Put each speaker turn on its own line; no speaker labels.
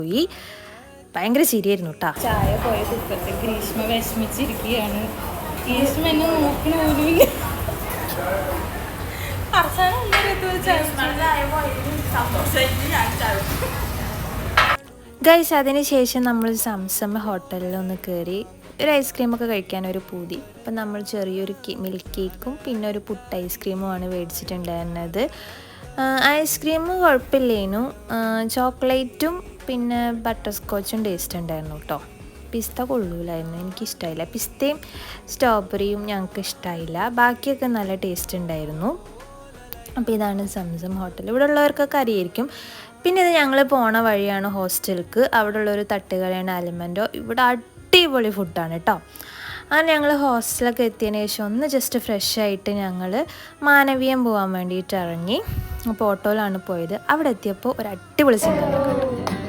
പോയി. ഭയങ്കര ശരിയായിരുന്നു കേട്ടോ.
ചായ പോയ കുപ്പത്ത് ഗ്രീഷ്മ വിഷമിച്ചിരിക്കുകയാണ്. ഗ്രീഷ്മ എന്നെ നോക്കണ പോലും
ഗൈസ്, അതിന് ശേഷം നമ്മൾ സംസം ഹോട്ടലിലൊന്ന് കയറി ഒരു ഐസ്ക്രീമൊക്കെ കഴിക്കാനൊരു പൂതി. അപ്പം നമ്മൾ ചെറിയൊരു മിൽക്ക് കേക്കും പിന്നെ ഒരു പുട്ട് ഐസ്ക്രീമുമാണ് മേടിച്ചിട്ടുണ്ടായിരുന്നത്. ഐസ്ക്രീം കുഴപ്പമില്ലേനു. ചോക്ലേറ്റും പിന്നെ ബട്ടർ സ്കോച്ചും ടേസ്റ്റ് ഉണ്ടായിരുന്നു കേട്ടോ. പിസ്ത കൊള്ളൂലായിരുന്നു, എനിക്കിഷ്ടമായില്ല. പിസ്തയും സ്ട്രോബെറിയും ഞങ്ങൾക്ക് ഇഷ്ടമായില്ല. ബാക്കിയൊക്കെ നല്ല ടേസ്റ്റ് ഉണ്ടായിരുന്നു. അപ്പോൾ ഇതാണ് സംസം ഹോട്ടൽ. ഇവിടെ ഉള്ളവർക്കൊക്കെ അറിയായിരിക്കും. പിന്നെ ഇത് ഞങ്ങൾ പോണ വഴിയാണ് ഹോസ്റ്റലിലേക്ക്. അവിടെ ഉള്ളൊരു തട്ടുകടയാണ് അലിമൻറ്റോ. ഇവിടെ അടിപൊളി ഫുഡാണ് കേട്ടോ. അങ്ങനെ ഞങ്ങൾ ഹോസ്റ്റലൊക്കെ എത്തിയതിന് ശേഷം ഒന്ന് ജസ്റ്റ് ഫ്രഷ് ആയിട്ട് ഞങ്ങൾ മാനവീയം പോകാൻ വേണ്ടിയിട്ട് ഇറങ്ങി. അപ്പോൾ ഓട്ടോയിലാണ് പോയത്. അവിടെ എത്തിയപ്പോൾ ഒരു അടിപൊളി സിനിമ കണ്ടു.